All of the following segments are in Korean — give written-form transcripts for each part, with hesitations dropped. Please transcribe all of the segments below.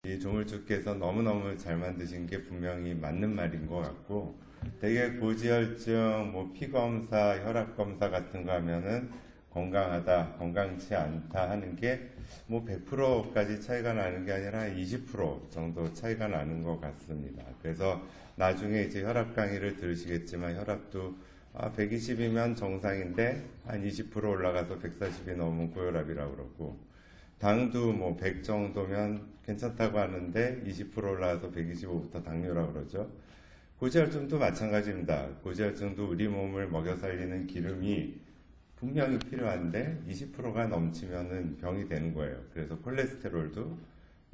이 조물주께서 너무너무 잘 만드신 게 분명히 맞는 말인 것 같고, 되게 고지혈증, 뭐 피검사, 혈압검사 같은 거 하면은 건강하다, 건강치 않다 하는 게 뭐 100%까지 차이가 나는 게 아니라 한 20% 정도 차이가 나는 것 같습니다. 그래서 나중에 이제 혈압 강의를 들으시겠지만 혈압도 120이면 정상인데 한 20% 올라가서 140이 넘으면 고혈압이라고 그러고, 당도 뭐 100 정도면 괜찮다고 하는데 20% 올라가서 125부터 당뇨라고 그러죠. 고지혈증도 마찬가지입니다. 고지혈증도 우리 몸을 먹여 살리는 기름이 분명히 필요한데 20%가 넘치면은 병이 되는 거예요. 그래서 콜레스테롤도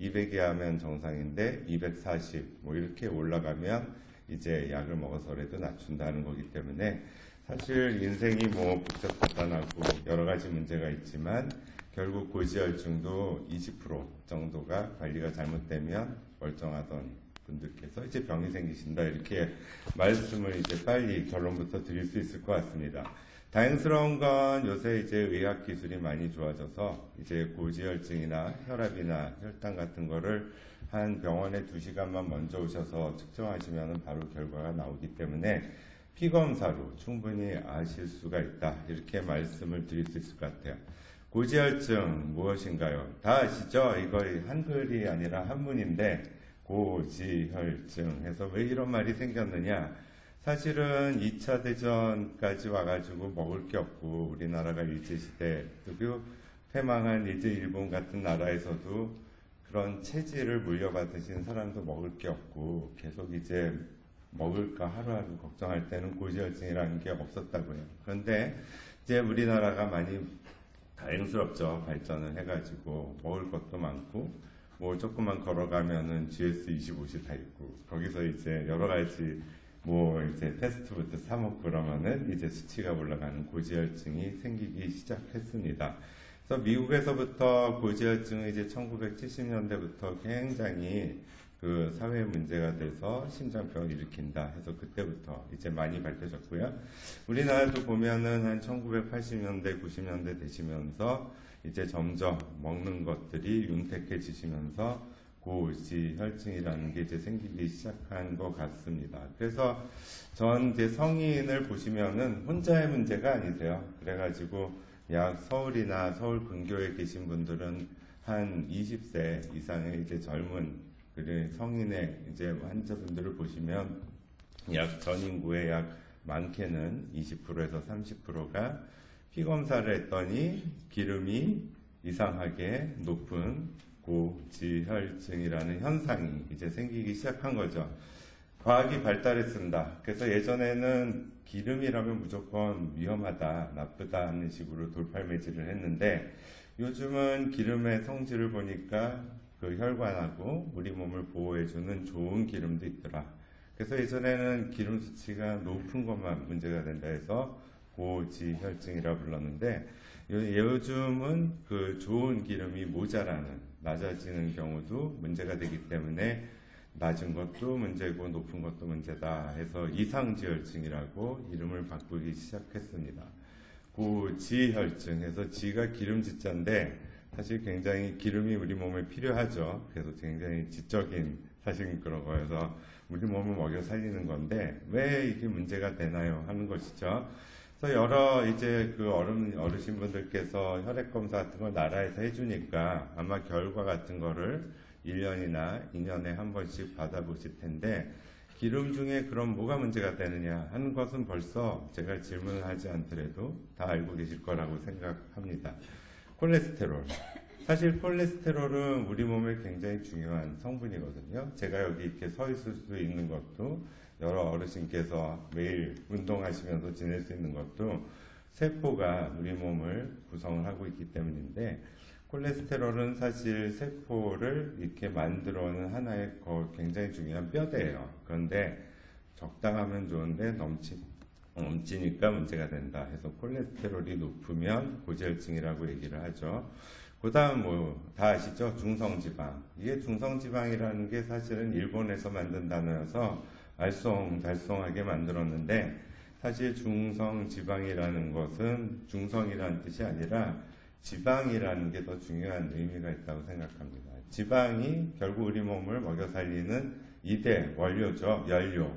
200이 하면 정상인데 240 뭐 이렇게 올라가면 이제 약을 먹어서라도 낮춘다는 거기 때문에, 사실 인생이 뭐 복잡하다고 여러 가지 문제가 있지만 결국 고지혈증도 20% 정도가 관리가 잘못되면 멀쩡하던 분들께서 이제 병이 생기신다, 이렇게 말씀을 이제 빨리 결론부터 드릴 수 있을 것 같습니다. 다행스러운 건 요새 이제 의학 기술이 많이 좋아져서 이제 고지혈증이나 혈압이나 혈당 같은 거를 한 병원에 2시간만 먼저 오셔서 측정하시면 바로 결과가 나오기 때문에 피검사로 충분히 아실 수가 있다, 이렇게 말씀을 드릴 수 있을 것 같아요. 고지혈증 무엇인가요? 다 아시죠? 이거 한글이 아니라 한문인데 고지혈증 해서 왜 이런 말이 생겼느냐, 사실은 2차 대전까지 와가지고 먹을 게 없고, 우리나라가 일제시대, 그리고 패망한 이제 일본 같은 나라에서도 그런 체질을 물려받으신 사람도 먹을 게 없고, 계속 이제 먹을까 하루하루 걱정할 때는 고지혈증이라는 게 없었다고요. 그런데 이제 우리나라가 많이 다행스럽죠. 발전을 해가지고 먹을 것도 많고, 뭐 조금만 걸어가면은 GS25시 다 있고, 거기서 이제 여러 가지 뭐 이제 패스트푸드 사 먹고 그러면은 이제 수치가 올라가는 고지혈증이 생기기 시작했습니다. 그래서 미국에서부터 고지혈증은 이제 1970년대부터 굉장히 그 사회 문제가 돼서 심장병을 일으킨다 해서 그때부터 이제 많이 밝혀졌고요. 우리나라도 보면은 한 1980년대, 90년대 되시면서 이제 점점 먹는 것들이 윤택해지시면서 고지혈증이라는 게 이제 생기기 시작한 것 같습니다. 그래서 전 이제 성인을 보시면은 혼자의 문제가 아니세요. 그래가지고 약 서울이나 서울 근교에 계신 분들은 한 20세 이상의 이제 젊은 성인의 이제 환자분들을 보시면 약 전 인구의 약 많게는 20%에서 30%가 피검사를 했더니 기름이 이상하게 높은 고지혈증이라는 현상이 이제 생기기 시작한 거죠. 과학이 발달했습니다. 그래서 예전에는 기름이라면 무조건 위험하다, 나쁘다 하는 식으로 돌팔매질을 했는데, 요즘은 기름의 성질을 보니까 그 혈관하고 우리 몸을 보호해주는 좋은 기름도 있더라. 그래서 예전에는 기름 수치가 높은 것만 문제가 된다 해서 고지혈증이라 불렀는데, 요즘은 그 좋은 기름이 모자라는, 낮아지는 경우도 문제가 되기 때문에 낮은 것도 문제고 높은 것도 문제다 해서 이상지혈증이라고 이름을 바꾸기 시작했습니다. 고지혈증 해서 지가 기름지자인데 사실 굉장히 기름이 우리 몸에 필요하죠. 그래서 굉장히 지적인 사실 그런 거여서 우리 몸을 먹여 살리는 건데 왜 이게 문제가 되나요 하는 것이죠. 그래서 여러 이제 그 어르신 분들께서 혈액검사 같은 걸 나라에서 해주니까 아마 결과 같은 거를 1년이나 2년에 한 번씩 받아보실 텐데, 기름 중에 그럼 뭐가 문제가 되느냐 하는 것은 벌써 제가 질문을 하지 않더라도 다 알고 계실 거라고 생각합니다. 콜레스테롤. 사실 콜레스테롤은 우리 몸에 굉장히 중요한 성분이거든요. 제가 여기 이렇게 서 있을 수 있는 것도, 여러 어르신께서 매일 운동하시면서 지낼 수 있는 것도 세포가 우리 몸을 구성을 하고 있기 때문인데, 콜레스테롤은 사실 세포를 이렇게 만들어오는 하나의 굉장히 중요한 뼈대예요. 그런데 적당하면 좋은데 넘치니까 문제가 된다 해서 콜레스테롤이 높으면 고지혈증이라고 얘기를 하죠. 그 다음 뭐 다 아시죠? 중성지방. 이게 중성지방이라는 게 사실은 일본에서 만든 단어여서 알쏭달쏭하게 만들었는데, 사실 중성지방이라는 것은 중성이라는 뜻이 아니라 지방이라는 게 더 중요한 의미가 있다고 생각합니다. 지방이 결국 우리 몸을 먹여 살리는 2대 원료죠. 연료.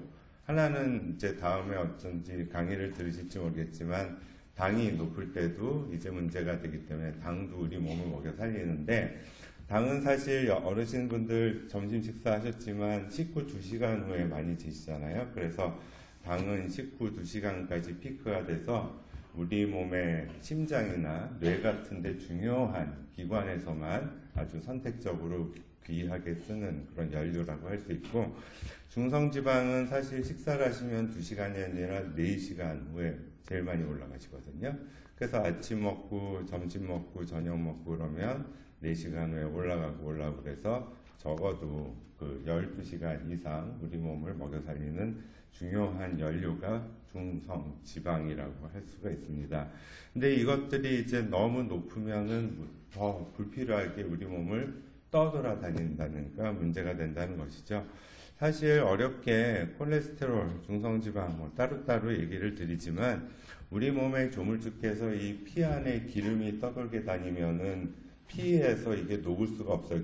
하나는 이제 다음에 어쩐지 강의를 들으실지 모르겠지만 당이 높을 때도 이제 문제가 되기 때문에 당도 우리 몸을 먹여 살리는데, 당은 사실 어르신분들 점심 식사하셨지만 식후 2시간 후에 많이 드시잖아요. 그래서 당은 식후 2시간까지 피크가 돼서 우리 몸의 심장이나 뇌 같은 데 중요한 기관에서만 아주 선택적으로 귀하게 쓰는 그런 연료라고 할 수 있고, 중성지방은 사실 식사를 하시면 2시간이 아니라 4시간 후에 제일 많이 올라가시거든요. 그래서 아침 먹고 점심 먹고 저녁 먹고 그러면 4시간 후에 올라가고 그래서 적어도 그 12시간 이상 우리 몸을 먹여 살리는 중요한 연료가 중성지방이라고 할 수가 있습니다. 근데 이것들이 이제 너무 높으면은 더 불필요하게 우리 몸을 떠돌아다닌다니까 문제가 된다는 것이죠. 사실 어렵게 콜레스테롤, 중성지방 뭐 따로따로 얘기를 드리지만 우리 몸의 조물주께서 이 피 안에 기름이 떠돌게 다니면은 피에서 이게 녹을 수가 없어요.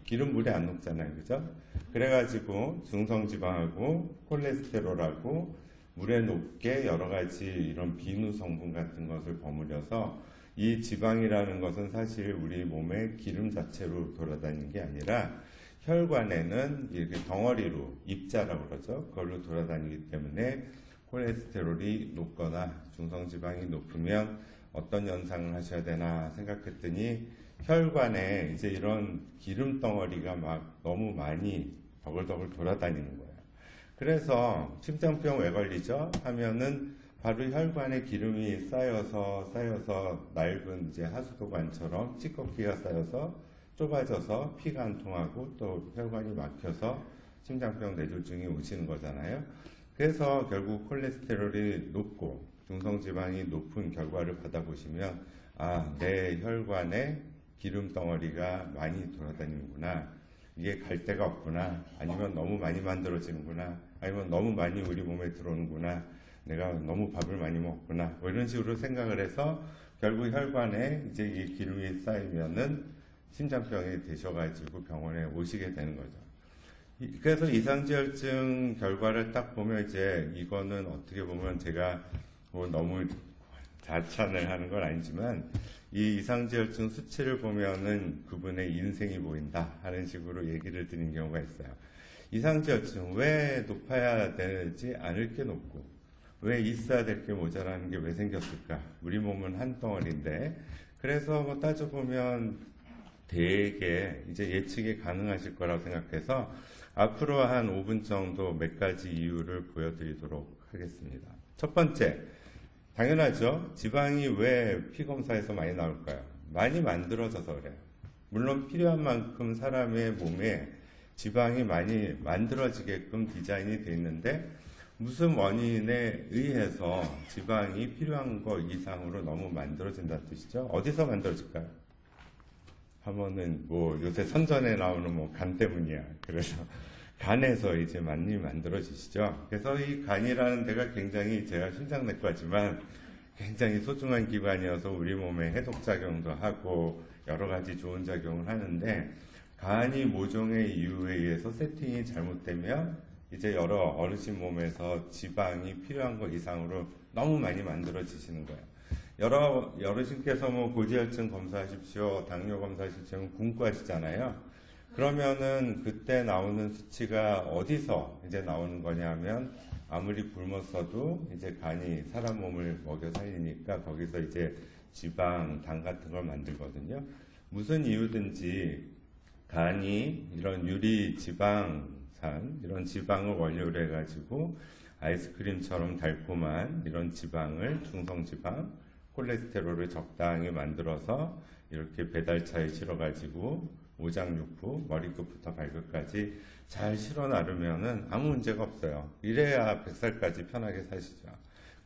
기름 물에 안 녹잖아요. 그죠? 그래가지고 중성지방하고 콜레스테롤하고 물에 녹게 여러 가지 이런 비누 성분 같은 것을 버무려서, 이 지방이라는 것은 사실 우리 몸의 기름 자체로 돌아다니는 게 아니라 혈관에는 이렇게 덩어리로, 입자라고 그러죠. 그걸로 돌아다니기 때문에 콜레스테롤이 높거나 중성지방이 높으면 어떤 현상을 하셔야 되나 생각했더니, 혈관에 이제 이런 기름 덩어리가 막 너무 많이 더글더글 돌아다니는 거예요. 그래서 심장병 왜 걸리죠? 하면은 바로 혈관에 기름이 쌓여서 낡은 이제 하수도관처럼 찌꺼기가 쌓여서 좁아져서 피가 안 통하고 또 혈관이 막혀서 심장병 뇌졸중이 오시는 거잖아요. 그래서 결국 콜레스테롤이 높고 중성지방이 높은 결과를 받아보시면, 아, 내 혈관에 기름 덩어리가 많이 돌아다니는구나, 이게 갈 데가 없구나, 아니면 너무 많이 만들어지는구나, 아니면 너무 많이 우리 몸에 들어오는구나, 내가 너무 밥을 많이 먹구나, 뭐 이런 식으로 생각을 해서 결국 혈관에 이제 이 기름이 쌓이면은 심장병이 되셔가지고 병원에 오시게 되는 거죠. 그래서 이상지혈증 결과를 딱 보면 이제 이거는 어떻게 보면 제가 뭐 너무 자찬을 하는 건 아니지만, 이 이상지혈증 수치를 보면은 그분의 인생이 보인다 하는 식으로 얘기를 드린 경우가 있어요. 이상지혈증 왜 높아야 되지 않을 게 높고 왜 있어야 될 게 모자라는 게 왜 생겼을까? 우리 몸은 한 덩어리인데. 그래서 뭐 따져보면 되게 이제 예측이 가능하실 거라고 생각해서 앞으로 한 5분 정도 몇 가지 이유를 보여드리도록 하겠습니다. 첫 번째, 당연하죠. 지방이 왜 피검사에서 많이 나올까요? 많이 만들어져서 그래요. 물론 필요한 만큼 사람의 몸에 지방이 많이 만들어지게끔 디자인이 되어 있는데, 무슨 원인에 의해서 지방이 필요한 거 이상으로 너무 만들어진다는 뜻이죠. 어디서 만들어질까요? 하면은 뭐 요새 선전에 나오는 뭐 간 때문이야. 그래서 간에서 이제 많이 만들어지시죠. 그래서 이 간이라는 데가 굉장히, 제가 심장내과지만 굉장히 소중한 기관이어서 우리 몸에 해독작용도 하고 여러 가지 좋은 작용을 하는데, 간이 모종의 이유에 의해서 세팅이 잘못되면 이제 여러 어르신 몸에서 지방이 필요한 것 이상으로 너무 많이 만들어지시는 거예요. 여러 어르신께서 뭐 고지혈증 검사하십시오, 당뇨 검사하십시오, 굶고하시잖아요. 그러면은 그때 나오는 수치가 어디서 이제 나오는 거냐면, 아무리 굶었어도 이제 간이 사람 몸을 먹여 살리니까 거기서 이제 지방, 당 같은 걸 만들거든요. 무슨 이유든지 간이 이런 유리 지방산, 이런 지방을 원료로 해가지고 아이스크림처럼 달콤한 이런 지방을, 중성지방, 콜레스테롤을 적당히 만들어서 이렇게 배달차에 실어가지고 오장육부, 머리끝부터 발끝까지 잘 실어 나르면은 아무 문제가 없어요. 이래야 100살까지 편하게 사시죠.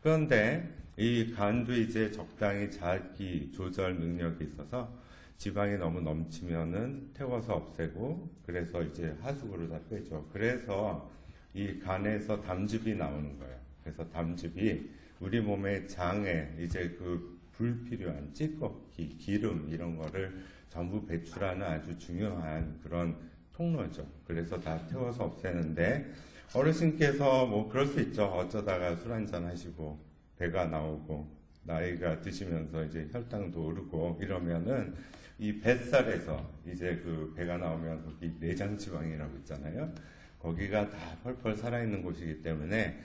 그런데 이 간도 이제 적당히 자기 조절 능력이 있어서 지방이 너무 넘치면은 태워서 없애고, 그래서 이제 하수구를 다 빼죠. 그래서 이 간에서 담즙이 나오는 거예요. 그래서 담즙이 우리 몸의 장에 이제 그 불필요한 찌꺼기, 기름 이런 거를 전부 배출하는 아주 중요한 그런 통로죠. 그래서 다 태워서 없애는데 어르신께서 뭐 그럴 수 있죠. 어쩌다가 술 한잔 하시고 배가 나오고 나이가 드시면서 이제 혈당도 오르고 이러면은 이 뱃살에서 이제 그 배가 나오면서 이 내장 지방이라고 있잖아요. 거기가 다 펄펄 살아있는 곳이기 때문에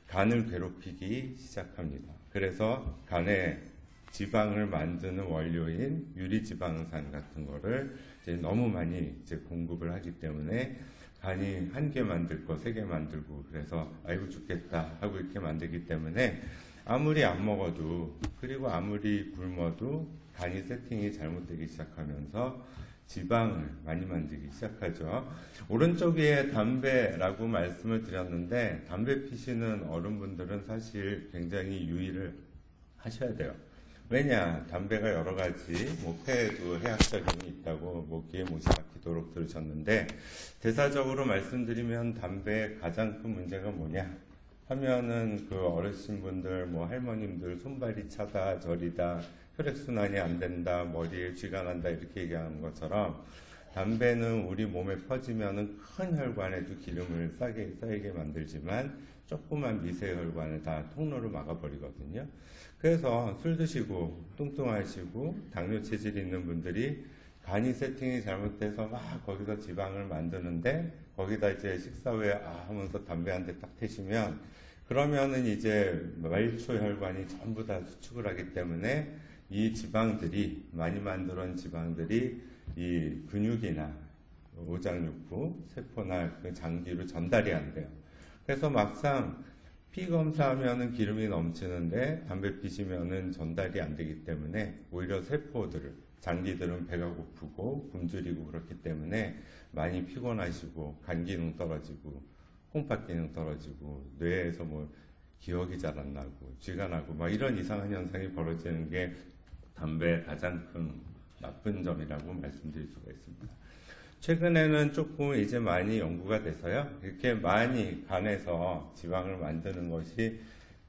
간을 괴롭히기 시작합니다. 그래서 간에 지방을 만드는 원료인 유리지방산 같은 거를 이제 너무 많이 이제 공급을 하기 때문에 간이 한 개 만들 거 세 개 만들고 그래서 아이고 죽겠다 하고 이렇게 만들기 때문에 아무리 안 먹어도 그리고 아무리 굶어도 간이 세팅이 잘못되기 시작하면서 지방을 많이 만들기 시작하죠. 오른쪽에 담배라고 말씀을 드렸는데 담배 피시는 어른분들은 사실 굉장히 유의를 하셔야 돼요. 왜냐, 담배가 여러 가지 뭐 폐에도 해악작용이 있다고 뭐 귀에 못이 박히도록 들으셨는데 대사적으로 말씀드리면 담배의 가장 큰 문제가 뭐냐 하면은 그 어르신분들 뭐 할머님들 손발이 차다 저리다 혈액순환이 안 된다 머리에 쥐가 난다 이렇게 얘기하는 것처럼 담배는 우리 몸에 퍼지면은 큰 혈관에도 기름을 쌓이게 만들지만 조그만 미세 혈관을 다 통로를 막아버리거든요. 그래서 술 드시고 뚱뚱하시고 당뇨 체질이 있는 분들이 간이 세팅이 잘못돼서 막 거기서 지방을 만드는데 거기다 이제 식사 후에 하면서 담배 한 대 딱 태시면 그러면은 이제 말초 혈관이 전부 다 수축을 하기 때문에 이 지방들이 많이 만들어온 지방들이 이 근육이나 오장육부, 세포나 그 장기로 전달이 안 돼요. 그래서 막상 피 검사하면은 기름이 넘치는데 담배 피시면은 전달이 안 되기 때문에 오히려 세포들을 장기들은 배가 고프고 굶주리고 그렇기 때문에 많이 피곤하시고 간 기능 떨어지고 콩팥 기능 떨어지고 뇌에서 뭐 기억이 잘 안 나고 쥐가 나고 막 이런 이상한 현상이 벌어지는 게 담배의 가장 큰 나쁜 점이라고 말씀드릴 수가 있습니다. 최근에는 조금 이제 많이 연구가 돼서요. 이렇게 많이 간에서 지방을 만드는 것이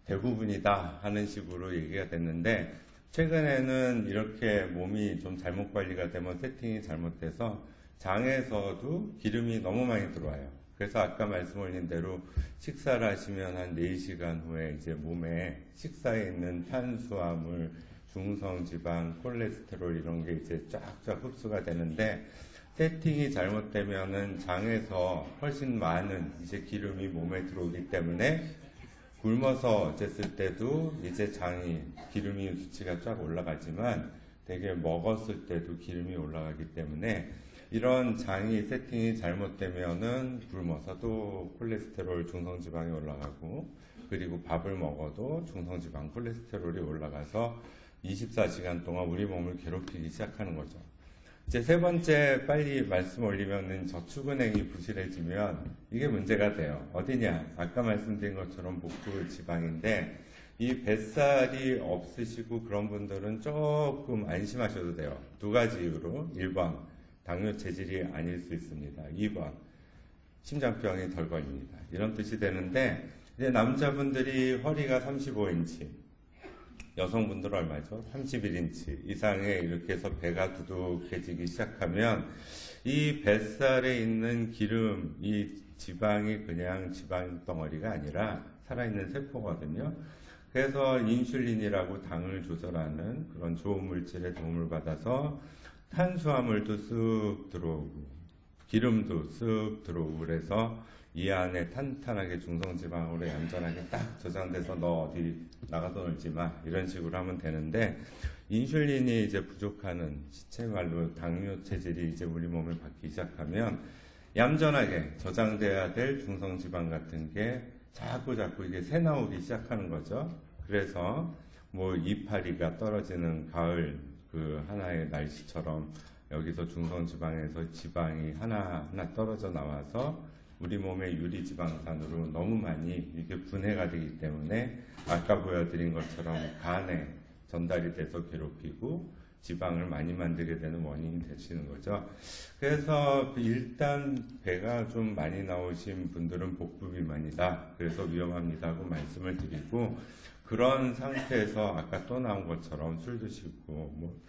대부분이다 하는 식으로 얘기가 됐는데 최근에는 이렇게 몸이 좀 잘못 관리가 되면 세팅이 잘못돼서 장에서도 기름이 너무 많이 들어와요. 그래서 아까 말씀 올린 대로 식사를 하시면 한 4시간 후에 이제 몸에 식사에 있는 탄수화물, 중성지방, 콜레스테롤 이런 게 이제 쫙쫙 흡수가 되는데 세팅이 잘못되면은 장에서 훨씬 많은 이제 기름이 몸에 들어오기 때문에 굶어서 쟀을 때도 이제 장이 기름이 수치가 쫙 올라가지만 되게 먹었을 때도 기름이 올라가기 때문에 이런 장이 세팅이 잘못되면은 굶어서도 콜레스테롤 중성지방이 올라가고 그리고 밥을 먹어도 중성지방 콜레스테롤이 올라가서 24시간 동안 우리 몸을 괴롭히기 시작하는 거죠. 이제 세 번째 빨리 말씀 올리면은 저축은행이 부실해지면 이게 문제가 돼요. 어디냐? 아까 말씀드린 것처럼 복부 지방인데 이 뱃살이 없으시고 그런 분들은 조금 안심하셔도 돼요. 두 가지 이유로 1번 당뇨 체질이 아닐 수 있습니다. 2번 심장병이 덜 걸립니다. 이런 뜻이 되는데 이제 남자분들이 허리가 35인치 여성분들은 얼마죠? 31인치 이상에 이렇게 해서 배가 두둑해지기 시작하면 이 뱃살에 있는 기름, 이 지방이 그냥 지방 덩어리가 아니라 살아있는 세포거든요. 그래서 인슐린이라고 당을 조절하는 그런 좋은 물질의 도움을 받아서 탄수화물도 쓱 들어오고 기름도 쓱 들어오고 그래서 이 안에 탄탄하게 중성지방으로 얌전하게 딱 저장돼서 너 어디 나가서 놀지 마 이런 식으로 하면 되는데 인슐린이 이제 부족하는 시체 말로 당뇨 체질이 이제 우리 몸에 받기 시작하면 얌전하게 저장돼야 될 중성지방 같은 게 자꾸 이게 새 나오기 시작하는 거죠. 그래서 뭐 이파리가 떨어지는 가을 그 하나의 날씨처럼 여기서 중성지방에서 지방이 하나하나 떨어져 나와서 우리 몸의 유리지방산으로 너무 많이 이게 분해가 되기 때문에 아까 보여드린 것처럼 간에 전달이 돼서 괴롭히고 지방을 많이 만들게 되는 원인이 되시는 거죠. 그래서 일단 배가 좀 많이 나오신 분들은 복부 비만이다. 그래서 위험합니다 하고 말씀을 드리고 그런 상태에서 아까 또 나온 것처럼 술 드시고 뭐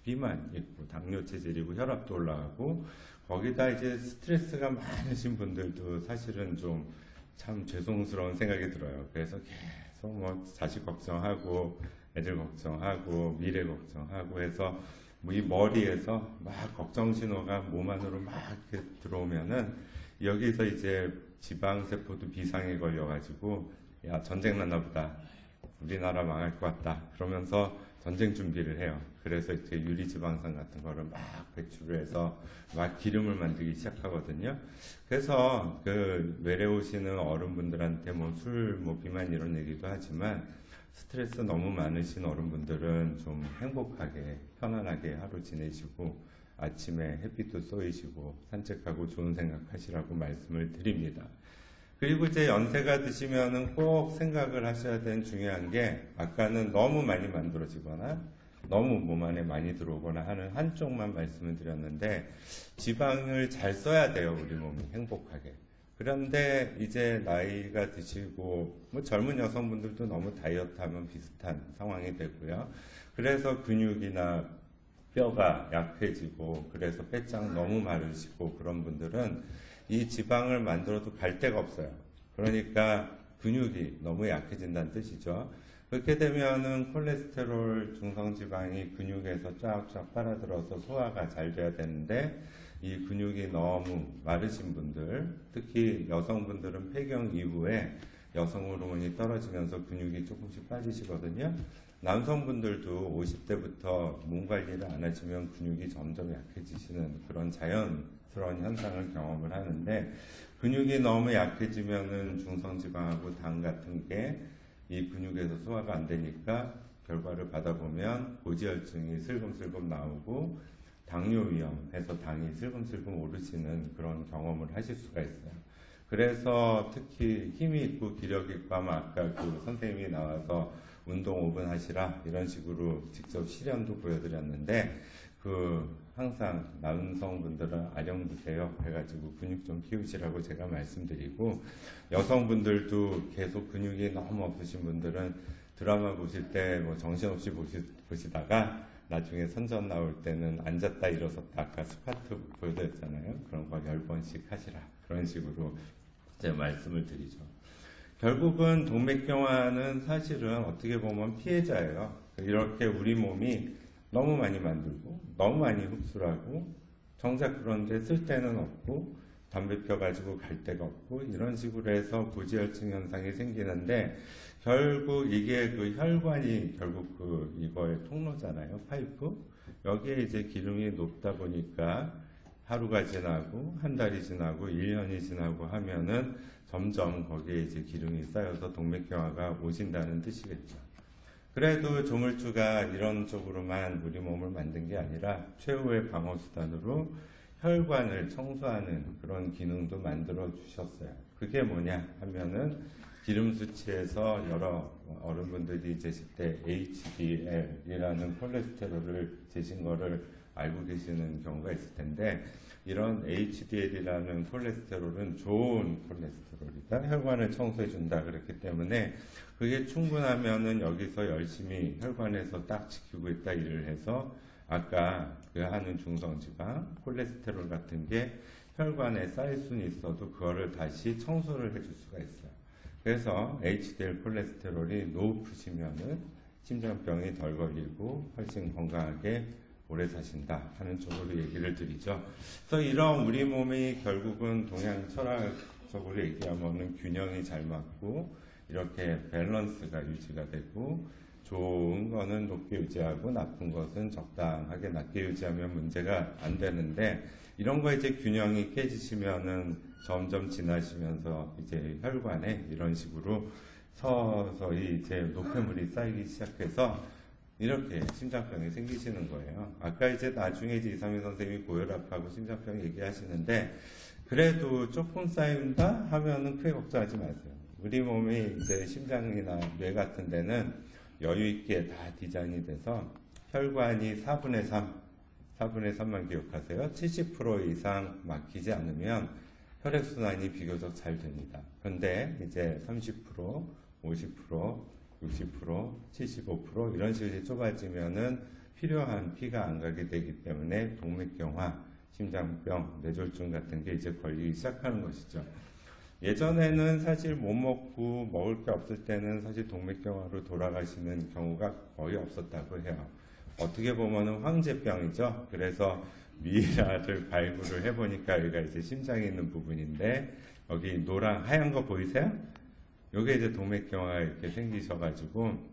비만 있고 당뇨 체질이고 혈압도 올라가고 거기다 이제 스트레스가 많으신 분들도 사실은 좀 참 죄송스러운 생각이 들어요. 그래서 계속 뭐 자식 걱정하고 애들 걱정하고 미래 걱정하고 해서 뭐 이 머리에서 막 걱정 신호가 몸 안으로 막 이렇게 들어오면은 여기서 이제 지방세포도 비상에 걸려가지고 야 전쟁 났나 보다. 우리나라 망할 것 같다. 그러면서 전쟁 준비를 해요. 그래서 이제 유리지방산 같은 거를 막 배출을 해서 막 기름을 만들기 시작하거든요. 그래서 그 외래 오시는 어른분들한테 뭐 술, 뭐 비만 이런 얘기도 하지만 스트레스 너무 많으신 어른분들은 좀 행복하게 편안하게 하루 지내시고 아침에 햇빛도 쏘이시고 산책하고 좋은 생각하시라고 말씀을 드립니다. 그리고 이제 연세가 드시면은 꼭 생각을 하셔야 되는 중요한 게 아까는 너무 많이 만들어지거나 너무 몸 안에 많이 들어오거나 하는 한쪽만 말씀을 드렸는데 지방을 잘 써야 돼요. 우리 몸이 행복하게. 그런데 이제 나이가 드시고 뭐 젊은 여성분들도 너무 다이어트하면 비슷한 상황이 되고요. 그래서 근육이나 뼈가 약해지고 그래서 빼짝 너무 마르시고 그런 분들은 이 지방을 만들어도 갈 데가 없어요. 그러니까 근육이 너무 약해진다는 뜻이죠. 그렇게 되면은 콜레스테롤 중성지방이 근육에서 쫙쫙 빨아들어서 소화가 잘 돼야 되는데 이 근육이 너무 마르신 분들, 특히 여성분들은 폐경 이후에 여성 호르몬이 떨어지면서 근육이 조금씩 빠지시거든요. 남성분들도 50대부터 몸 관리를 안 하시면 근육이 점점 약해지시는 그런 자연스러운 현상을 경험을 하는데 근육이 너무 약해지면은 중성지방하고 당 같은 게 이 근육에서 소화가 안 되니까 결과를 받아보면 고지혈증이 슬금슬금 나오고 당뇨 위험해서 당이 슬금슬금 오르시는 그런 경험을 하실 수가 있어요. 그래서 특히 힘이 있고 기력이 있고 하면 아까 그 선생님이 나와서 운동 5분 하시라 이런 식으로 직접 실현도 보여드렸는데 그 항상 남성분들은 아령 드세요 해가지고 근육 좀 키우시라고 제가 말씀드리고 여성분들도 계속 근육이 너무 없으신 분들은 드라마 보실 때 뭐 정신없이 보시다가 나중에 선전 나올 때는 앉았다 일어섰다 아까 스쿼트 보여드렸잖아요. 그런 거 10번씩 하시라 그런 식으로 제가 말씀을 드리죠. 결국은 동맥경화는 사실은 어떻게 보면 피해자예요. 이렇게 우리 몸이 너무 많이 만들고 너무 많이 흡수하고 정작 그런데 쓸 데는 없고 담배 펴가지고 갈 데가 없고 이런 식으로 해서 고지혈증 현상이 생기는데 결국 이게 그 혈관이 결국 그 이거의 통로잖아요. 파이프. 여기에 이제 기름이 높다 보니까 하루가 지나고 한 달이 지나고 1년이 지나고 하면은 점점 거기에 이제 기름이 쌓여서 동맥경화가 오신다는 뜻이겠죠. 그래도 조물주가 이런 쪽으로만 우리 몸을 만든 게 아니라 최후의 방어수단으로 혈관을 청소하는 그런 기능도 만들어 주셨어요. 그게 뭐냐 하면은 기름 수치에서 여러 어른분들이 재실 때 HDL이라는 콜레스테롤을 재신 거를 알고 계시는 경우가 있을 텐데 이런 HDL이라는 콜레스테롤은 좋은 콜레스테롤이다. 혈관을 청소해 준다. 그렇기 때문에 그게 충분하면은 여기서 열심히 혈관에서 딱 지키고 있다 일을 해서 아까 그 하는 중성지방, 콜레스테롤 같은 게 혈관에 쌓일 수는 있어도 그거를 다시 청소를 해줄 수가 있어요. 그래서 HDL 콜레스테롤이 높으시면은 심장병이 덜 걸리고 훨씬 건강하게 오래 사신다 하는 쪽으로 얘기를 드리죠. 그래서 이런 우리 몸이 결국은 동양 철학적으로 얘기하면은 균형이 잘 맞고 이렇게 밸런스가 유지가 되고 좋은 거는 높게 유지하고 나쁜 것은 적당하게 낮게 유지하면 문제가 안 되는데 이런 거 이제 균형이 깨지시면은 점점 지나시면서 이제 혈관에 이런 식으로 서서히 이제 노폐물이 쌓이기 시작해서 이렇게 심장병이 생기시는 거예요. 아까 이제 나중에 이제 이상민 선생님이 고혈압하고 심장병 얘기하시는데 그래도 조금 쌓인다 하면은 크게 걱정하지 마세요. 우리 몸이 이제 심장이나 뇌 같은 데는 여유 있게 다 디자인이 돼서 혈관이 4분의 3만 기억하세요. 70% 이상 막히지 않으면 혈액순환이 비교적 잘 됩니다. 그런데 이제 30%, 50%, 60%, 75% 이런 식으로 좁아지면은 필요한 피가 안 가게 되기 때문에 동맥경화, 심장병, 뇌졸중 같은 게 이제 걸리기 시작하는 것이죠. 예전에는 사실 못 먹고 먹을 게 없을 때는 사실 동맥경화로 돌아가시는 경우가 거의 없었다고 해요. 어떻게 보면은 황제병이죠. 그래서 미이라를 발굴을 해보니까 여기가 이제 심장에 있는 부분인데 여기 노랑 하얀 거 보이세요? 요게 이제 동맥경화가 이렇게 생기셔가지고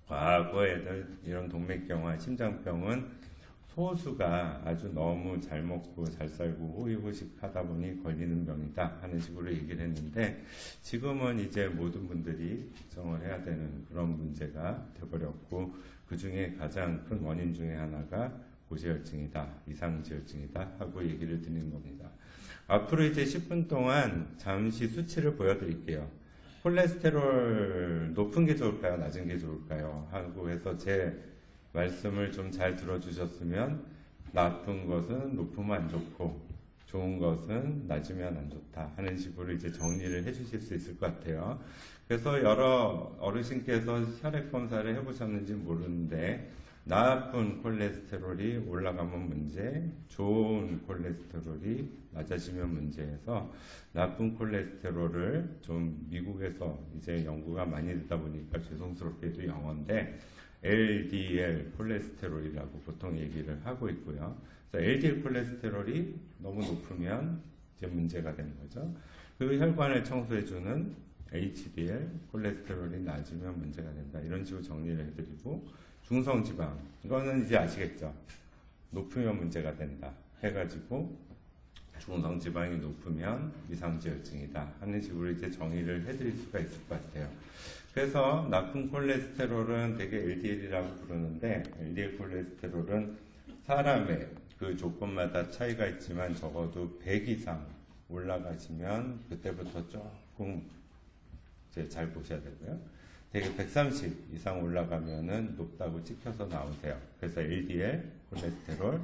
과거에는 이런 동맥경화, 심장병은 소수가 아주 너무 잘 먹고 잘 살고 호의호식하다 보니 걸리는 병이다 하는 식으로 얘기를 했는데 지금은 이제 모든 분들이 걱정을 해야 되는 그런 문제가 돼버렸고 그 중에 가장 큰 원인 중에 하나가 고지혈증이다, 이상지혈증이다 하고 얘기를 드리는 겁니다. 앞으로 이제 10분 동안 잠시 수치를 보여드릴게요. 콜레스테롤 높은 게 좋을까요? 낮은 게 좋을까요? 하고 해서 제 말씀을 좀 잘 들어주셨으면 나쁜 것은 높으면 안 좋고 좋은 것은 낮으면 안 좋다 하는 식으로 이제 정리를 해주실 수 있을 것 같아요. 그래서 여러 어르신께서 혈액 검사를 해보셨는지 모르는데 나쁜 콜레스테롤이 올라가면 문제, 좋은 콜레스테롤이 낮아지면 문제해서 나쁜 콜레스테롤을 좀 미국에서 이제 연구가 많이 되다 보니까 죄송스럽게도 영어인데 LDL 콜레스테롤이라고 보통 얘기를 하고 있고요. 그래서 LDL 콜레스테롤이 너무 높으면 이제 문제가 되는 거죠. 그리고 혈관을 청소해주는 HDL 콜레스테롤이 낮으면 문제가 된다. 이런 식으로 정리를 해드리고 중성지방 이거는 이제 아시겠죠? 높으면 문제가 된다 해가지고 중성지방이 높으면 이상지혈증이다 하는 식으로 이제 정의를 해드릴 수가 있을 것 같아요. 그래서 나쁜 콜레스테롤은 되게 LDL이라고 부르는데 LDL 콜레스테롤은 사람의 그 조건마다 차이가 있지만 적어도 100 이상 올라가시면 그때부터 조금 이제 잘 보셔야 되고요. 되게 130 이상 올라가면은 높다고 찍혀서 나오세요. 그래서 LDL 콜레스테롤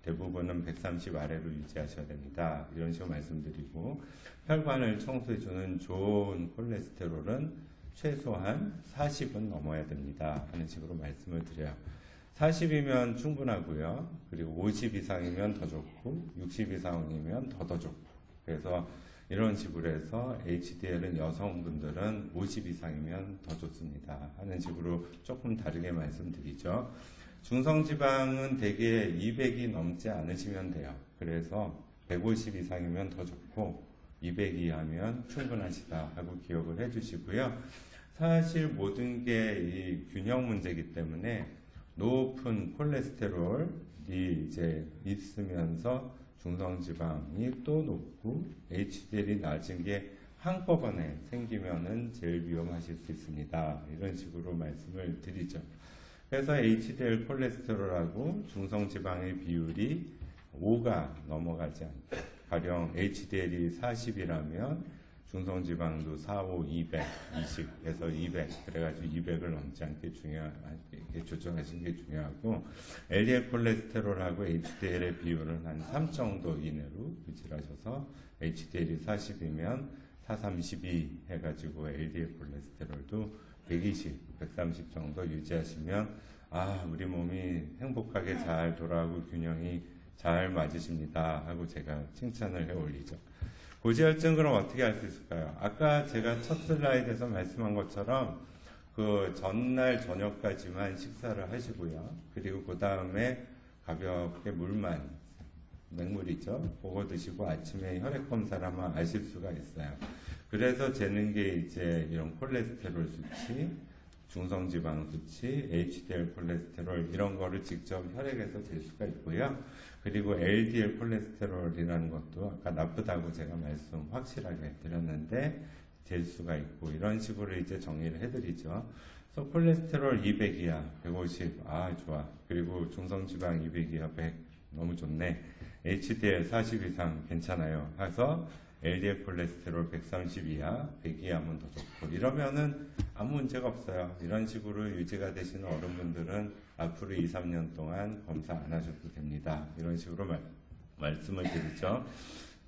대부분은 130 아래로 유지하셔야 됩니다. 이런 식으로 말씀드리고 혈관을 청소해주는 좋은 콜레스테롤은 최소한 40은 넘어야 됩니다. 하는 식으로 말씀을 드려요. 40이면 충분하고요. 그리고 50 이상이면 더 좋고 60 이상이면 더 좋고 그래서 이런 식으로 해서 HDL은 여성분들은 50 이상이면 더 좋습니다. 하는 식으로 조금 다르게 말씀드리죠. 중성지방은 대개 200이 넘지 않으시면 돼요. 그래서 150 이상이면 더 좋고 200 이하면 충분하시다 하고 기억을 해주시고요. 사실 모든 게 이 균형 문제이기 때문에 높은 콜레스테롤이 이제 있으면서 중성지방이 또 높고 HDL이 낮은 게 한꺼번에 생기면은 제일 위험하실 수 있습니다. 이런 식으로 말씀을 드리죠. 그래서 HDL 콜레스테롤하고 중성지방의 비율이 5가 넘어가지 않게 가령 HDL이 40이라면 중성지방도 4, 5, 200, 20에서 200 그래가지고 200을 넘지 않게 중요하게 조정하시는 게 중요하고 LDL 콜레스테롤하고 HDL의 비율은 한 3 정도 이내로 유지를 하셔서 HDL이 40이면 4, 32 해가지고 LDL 콜레스테롤도 120, 130 정도 유지하시면 우리 몸이 행복하게 잘 돌아가고 균형이 잘 맞으십니다 하고 제가 칭찬을 해 올리죠. 고지혈증 그럼 어떻게 할 수 있을까요? 아까 제가 첫 슬라이드에서 말씀한 것처럼 그 전날 저녁까지만 식사를 하시고요. 그리고 그 다음에 가볍게 물만 맹물이죠. 그거 드시고 아침에 혈액 검사를 하면 아실 수가 있어요. 그래서 재는 게 이제 이런 콜레스테롤 수치, 중성지방 수치, HDL 콜레스테롤 이런 거를 직접 혈액에서 잴 수가 있고요. 그리고 LDL 콜레스테롤이라는 것도 아까 나쁘다고 제가 말씀 확실하게 드렸는데 잴 수가 있고 이런 식으로 이제 정리를 해드리죠. 그래서 콜레스테롤 200 이하, 150, 좋아. 그리고 중성지방 200 이하, 100 너무 좋네. HDL 40 이상 괜찮아요. 해서 LDL 콜레스테롤 130 이하, 100 이하면 더 좋고 이러면은 아무 문제가 없어요. 이런 식으로 유지가 되시는 어른분들은 앞으로 2, 3년 동안 검사 안 하셔도 됩니다. 이런 식으로 말씀을 드리죠.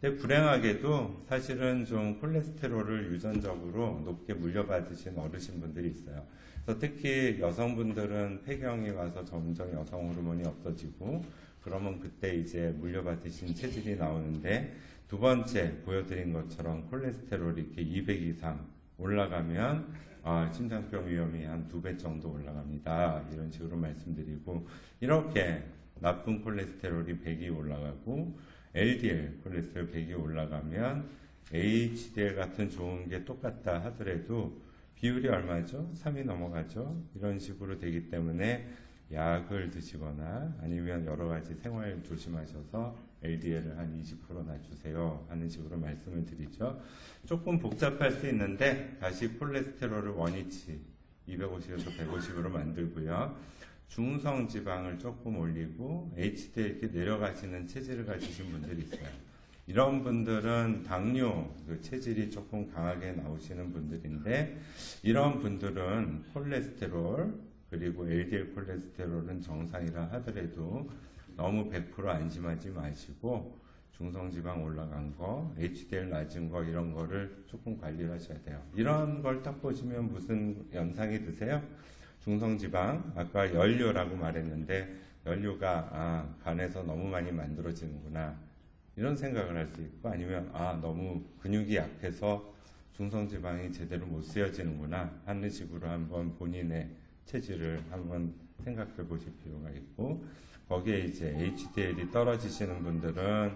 근데 불행하게도 사실은 좀 콜레스테롤을 유전적으로 높게 물려받으신 어르신분들이 있어요. 그래서 특히 여성분들은 폐경이 와서 점점 여성 호르몬이 없어지고 그러면 그때 이제 물려받으신 체질이 나오는데 두 번째 보여드린 것처럼 콜레스테롤이 이렇게 200 이상 올라가면 심장병 위험이 한 2배 정도 올라갑니다. 이런 식으로 말씀드리고 이렇게 나쁜 콜레스테롤이 100이 올라가고 LDL 콜레스테롤 100이 올라가면 HDL 같은 좋은 게 똑같다 하더라도 비율이 얼마죠? 3이 넘어가죠. 이런 식으로 되기 때문에 약을 드시거나 아니면 여러 가지 생활 조심하셔서 LDL을 한 20% 낮추세요 하는 식으로 말씀을 드리죠. 조금 복잡할 수 있는데 다시 콜레스테롤을 원위치 250에서 150으로 만들고요. 중성 지방을 조금 올리고 HDL 이렇게 내려가시는 체질을 가지신 분들이 있어요. 이런 분들은 당뇨 그 체질이 조금 강하게 나오시는 분들인데 이런 분들은 콜레스테롤 그리고 LDL 콜레스테롤은 정상이라 하더라도 너무 100% 안심하지 마시고 중성지방 올라간 거, HDL 낮은 거 이런 거를 조금 관리를 하셔야 돼요. 이런 걸 딱 보시면 무슨 연상이 드세요? 중성지방, 아까 연료라고 말했는데 연료가 간에서 너무 많이 만들어지는구나 이런 생각을 할 수 있고 아니면 너무 근육이 약해서 중성지방이 제대로 못 쓰여지는구나 하는 식으로 한번 본인의 체질을 한번 생각해 보실 필요가 있고 거기에 이제 HDL이 떨어지시는 분들은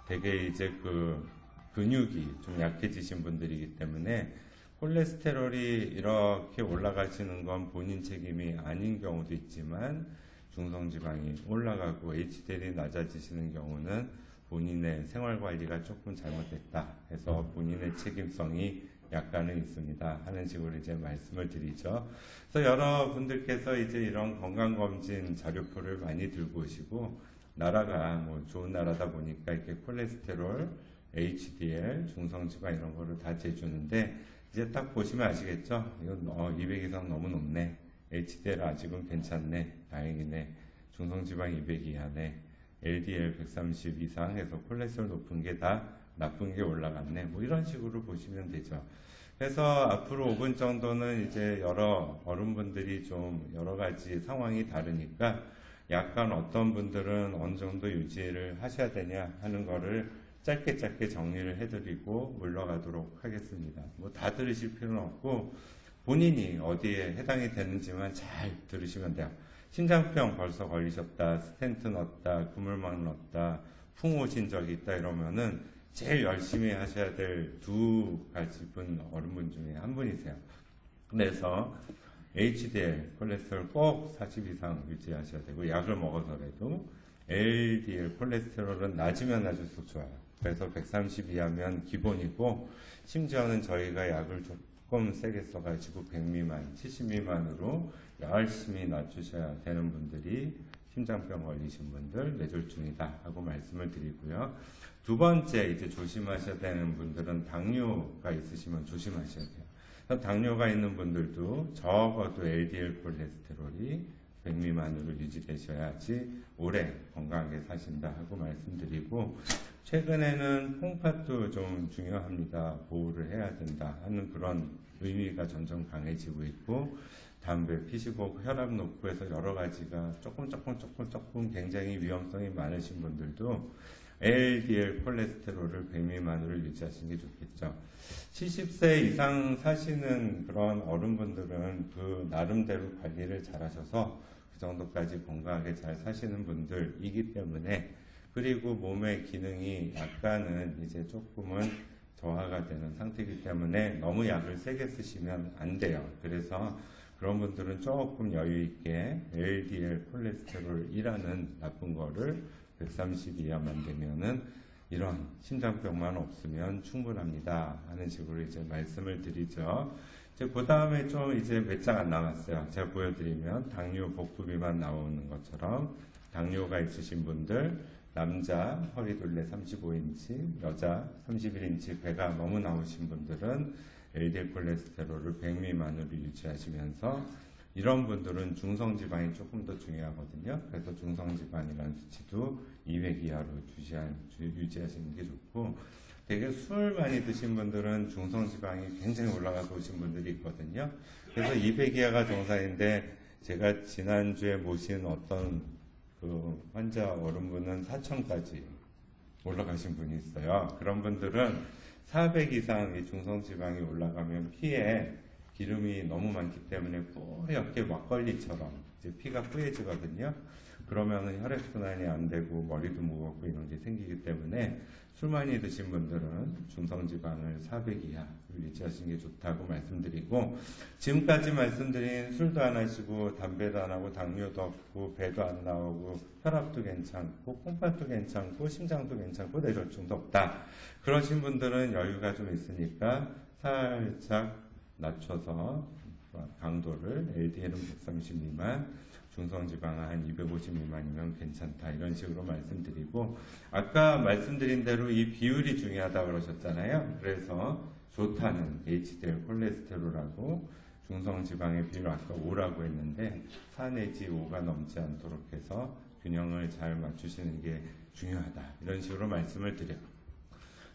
되게 이제 그 근육이 좀 약해지신 분들이기 때문에 콜레스테롤이 이렇게 올라가시는 건 본인 책임이 아닌 경우도 있지만 중성지방이 올라가고 HDL이 낮아지시는 경우는 본인의 생활관리가 조금 잘못됐다 해서 본인의 책임성이 약간은 있습니다 하는 식으로 이제 말씀을 드리죠. 그래서 여러분들께서 이제 이런 건강검진 자료표를 많이 들고 오시고 나라가 뭐 좋은 나라다 보니까 이렇게 콜레스테롤, HDL, 중성지방 이런 거를 다 재주는데 이제 딱 보시면 아시겠죠? 이건 200 이상 너무 높네. HDL 아직은 괜찮네. 다행이네. 중성지방 200 이하네. LDL 130 이상 해서 콜레스테롤 높은 게 다 나쁜 게 올라갔네. 뭐 이런 식으로 보시면 되죠. 그래서 앞으로 5분 정도는 이제 여러 어른분들이 좀 여러 가지 상황이 다르니까 약간 어떤 분들은 어느 정도 유지를 하셔야 되냐 하는 거를 짧게 정리를 해드리고 물러가도록 하겠습니다. 뭐 다 들으실 필요는 없고 본인이 어디에 해당이 되는지만 잘 들으시면 돼요. 심장병 벌써 걸리셨다, 스텐트 넣었다, 그물막 넣었다, 풍 오신 적이 있다 이러면은 제일 열심히 하셔야 될 두 가지 분 어른분 중에 한 분이세요. 그래서 HDL 콜레스테롤 꼭 40 이상 유지하셔야 되고 약을 먹어서라도 LDL 콜레스테롤은 낮으면 낮을수록 좋아요. 그래서 130 이하면 기본이고 심지어는 저희가 약을 조금 세게 써가지고 100 미만, 70 미만으로 열심히 낮추셔야 되는 분들이 심장병 걸리신 분들, 뇌졸중이다 하고 말씀을 드리고요. 두 번째 이제 조심하셔야 되는 분들은 당뇨가 있으시면 조심하셔야 돼요. 당뇨가 있는 분들도 적어도 LDL 콜레스테롤이 100 미만으로 유지되셔야지 오래 건강하게 사신다 하고 말씀드리고 최근에는 콩팥도 좀 중요합니다. 보호를 해야 된다 하는 그런 의미가 점점 강해지고 있고 담배 피시고 혈압 높고 해서 여러 가지가 조금 굉장히 위험성이 많으신 분들도 LDL 콜레스테롤을 100 미만으로 유지하시는 게 좋겠죠. 70세 이상 사시는 그런 어른분들은 그 나름대로 관리를 잘 하셔서 그 정도까지 건강하게 잘 사시는 분들이기 때문에 그리고 몸의 기능이 약간은 이제 조금은 저하가 되는 상태이기 때문에 너무 약을 세게 쓰시면 안 돼요. 그래서 그런 분들은 조금 여유 있게 LDL 콜레스테롤이라는 나쁜 거를 130 이하만 되면은 이런 심장병만 없으면 충분합니다 하는 식으로 이제 말씀을 드리죠. 이제 그 다음에 좀 이제 몇 장 안 남았어요. 제가 보여드리면 당뇨 복부비만 나오는 것처럼 당뇨가 있으신 분들 남자 허리둘레 35인치, 여자 31인치 배가 너무 나오신 분들은 LDL 콜레스테롤을 100 미만으로 유지하시면서 이런 분들은 중성지방이 조금 더 중요하거든요. 그래서 중성지방이라는 수치도 200 이하로 유지하시는 게 좋고, 되게 술 많이 드신 분들은 중성지방이 굉장히 올라가서 오신 분들이 있거든요. 그래서 200 이하가 정상인데, 제가 지난주에 모신 어떤 그 환자 어른분은 4000까지 올라가신 분이 있어요. 그런 분들은 400 이상의 중성지방이 올라가면 피에 기름이 너무 많기 때문에 뿌옇게 막걸리처럼 이제 피가 뿌얘지거든요. 그러면은 혈액순환이 안 되고 머리도 무겁고 이런 게 생기기 때문에 술 많이 드신 분들은 중성지방을 400 이하로 유지하시는 게 좋다고 말씀드리고, 지금까지 말씀드린 술도 안 하시고 담배도 안 하고 당뇨도 없고 배도 안 나오고 혈압도 괜찮고 콩팥도 괜찮고 심장도 괜찮고 뇌졸중도 없다, 그러신 분들은 여유가 좀 있으니까 살짝 낮춰서 강도를 LDL은 130 미만, 중성지방은 한 250 미만이면 괜찮다, 이런 식으로 말씀드리고, 아까 말씀드린 대로 이 비율이 중요하다 그러셨잖아요. 그래서 좋다는 HDL 콜레스테롤하고 중성지방의 비율 아까 5라고 했는데 4 내지 5가 넘지 않도록 해서 균형을 잘 맞추시는 게 중요하다, 이런 식으로 말씀을 드려요.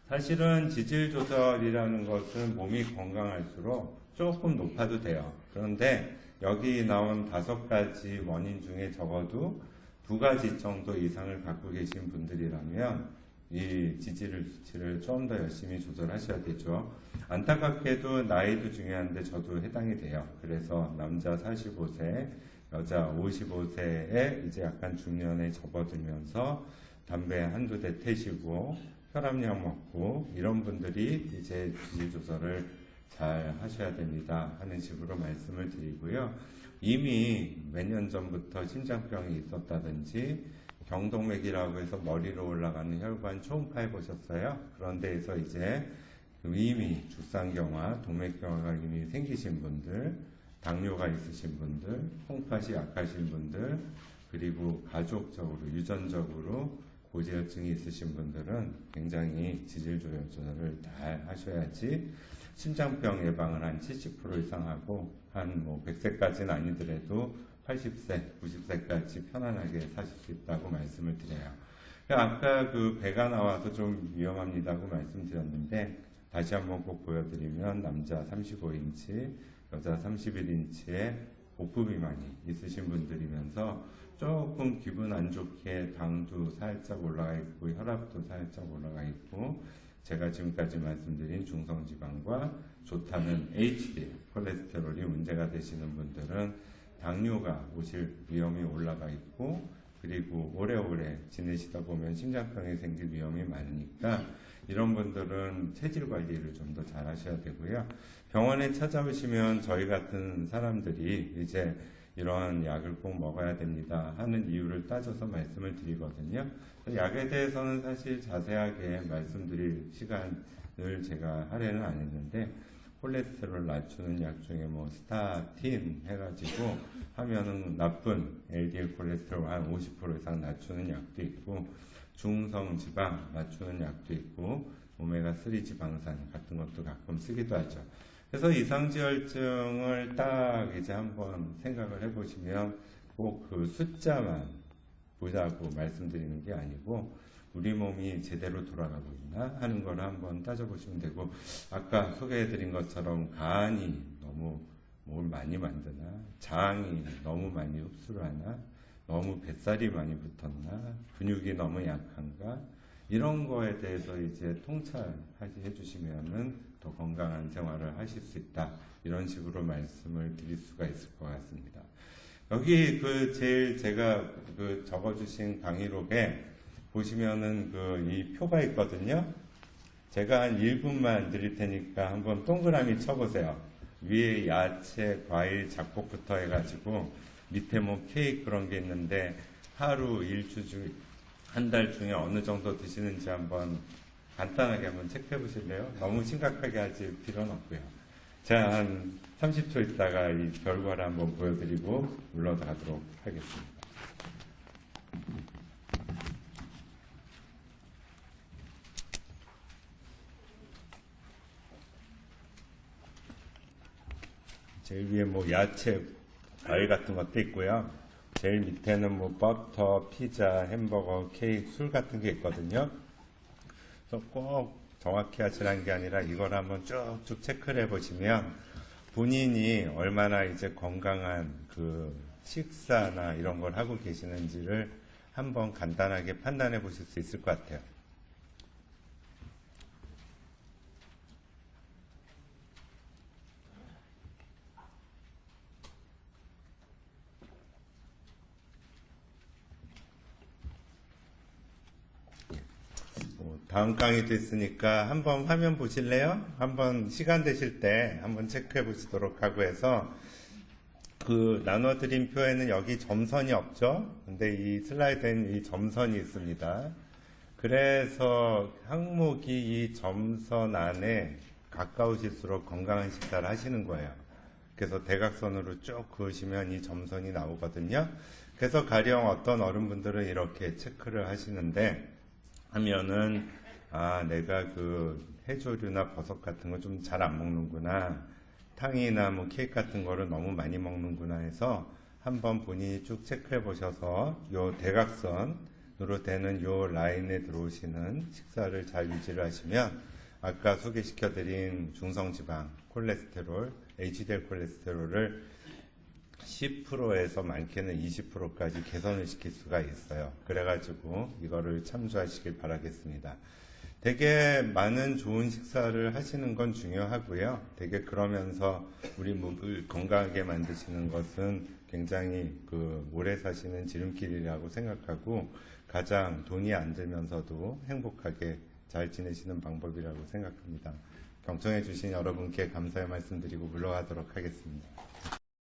사실은 지질 조절이라는 것은 몸이 건강할수록 조금 높아도 돼요. 그런데 여기 나온 5가지 원인 중에 적어도 2가지 정도 이상을 갖고 계신 분들이라면 이 지질 수치를 좀 더 열심히 조절하셔야 되죠. 안타깝게도 나이도 중요한데 저도 해당이 돼요. 그래서 남자 45세, 여자 55세에 이제 약간 중년에 접어들면서 담배 한두 대 태시고 혈압약 먹고 이런 분들이 이제 지질 조절을 잘 하셔야 됩니다 하는 식으로 말씀을 드리고요. 이미 몇 년 전부터 심장병이 있었다든지 경동맥이라고 해서 머리로 올라가는 혈관 초음파 해보셨어요? 그런 데에서 이제 이미 죽상경화, 동맥경화가 이미 생기신 분들, 당뇨가 있으신 분들, 콩팥이 약하신 분들, 그리고 가족적으로 유전적으로 고지혈증이 있으신 분들은 굉장히 지질 조절을 잘 하셔야지 심장병 예방을 한 70% 이상 하고 한 100세까지는 아니더라도 80세, 90세까지 편안하게 사실 수 있다고 말씀을 드려요. 아까 그 배가 나와서 좀 위험합니다고 말씀드렸는데 다시 한번 꼭 보여드리면 남자 35인치, 여자 31인치에 복부 비만이 있으신 분들이면서 조금 기분 안 좋게 당도 살짝 올라가 있고 혈압도 살짝 올라가 있고, 제가 지금까지 말씀드린 중성지방과 좋다는 HDL 콜레스테롤이 문제가 되시는 분들은 당뇨가 오실 위험이 올라가 있고, 그리고 오래오래 지내시다 보면 심장병이 생길 위험이 많으니까 이런 분들은 체질 관리를 좀 더 잘 하셔야 되고요. 병원에 찾아오시면 저희 같은 사람들이 이제 이러한 약을 꼭 먹어야 됩니다 하는 이유를 따져서 말씀을 드리거든요. 약에 대해서는 사실 자세하게 말씀드릴 시간을 제가 할애는 안 했는데, 콜레스테롤 낮추는 약 중에 뭐 스타틴 해가지고 하면은 나쁜 LDL 콜레스테롤 한 50% 이상 낮추는 약도 있고, 중성지방 낮추는 약도 있고, 오메가3 지방산 같은 것도 가끔 쓰기도 하죠. 그래서 이상지혈증을 딱 이제 한번 생각을 해보시면 꼭 그 숫자만 보자고 말씀드리는 게 아니고 우리 몸이 제대로 돌아가고 있나 하는 걸 한번 따져보시면 되고, 아까 소개해드린 것처럼 간이 너무 뭘 많이 만드나, 장이 너무 많이 흡수를 하나, 너무 뱃살이 많이 붙었나, 근육이 너무 약한가, 이런 거에 대해서 이제 통찰해 주시면은 더 건강한 생활을 하실 수 있다, 이런 식으로 말씀을 드릴 수가 있을 것 같습니다. 여기 그 제일 제가 그 적어주신 강의록에 보시면은 그 이 표가 있거든요. 제가 한 1분만 드릴 테니까 한번 동그라미 쳐보세요. 위에 야채, 과일, 잡곡부터 해가지고 밑에 뭐 케이크 그런 게 있는데 하루, 일주 중, 한 달 중에 어느 정도 드시는지 한번 간단하게 한번 체크해 보실래요? 너무 심각하게 하실 필요는 없고요. 자, 한 30초 있다가 이 결과를 한번 보여드리고 물러가도록 하겠습니다. 제일 위에 뭐 야채, 과일 같은 것도 있고요. 제일 밑에는 뭐 버터, 피자, 햄버거, 케이크, 술 같은 게 있거든요. 그래서 꼭 정확히 하시라는 게 아니라 이걸 한번 쭉쭉 체크를 해보시면 본인이 얼마나 이제 건강한 그 식사나 이런 걸 하고 계시는지를 한번 간단하게 판단해 보실 수 있을 것 같아요. 다음 강의도 있으니까 한번 화면 보실래요? 한번 시간 되실 때 한번 체크해 보시도록 하고 해서 그 나눠드린 표에는 여기 점선이 없죠? 근데 이 슬라이드에는 이 점선이 있습니다. 그래서 항목이 이 점선 안에 가까우실수록 건강한 식사를 하시는 거예요. 그래서 대각선으로 쭉 그으시면 이 점선이 나오거든요. 그래서 가령 어떤 어른분들은 이렇게 체크를 하시는데 하면은 내가 그 해조류나 버섯 같은 거 좀 잘 안 먹는구나. 탕이나 뭐 케이크 같은 거를 너무 많이 먹는구나 해서 한번 본인이 쭉 체크해 보셔서 요 대각선으로 되는 요 라인에 들어오시는 식사를 잘 유지를 하시면 아까 소개시켜 드린 중성지방, 콜레스테롤, HDL 콜레스테롤을 10%에서 많게는 20%까지 개선을 시킬 수가 있어요. 그래가지고 이거를 참조하시길 바라겠습니다. 되게 많은 좋은 식사를 하시는 건 중요하고요. 되게 그러면서 우리 몸을 건강하게 만드시는 것은 굉장히 그 오래 사시는 지름길이라고 생각하고 가장 돈이 안 들면서도 행복하게 잘 지내시는 방법이라고 생각합니다. 경청해 주신 여러분께 감사의 말씀드리고 물러가도록 하겠습니다.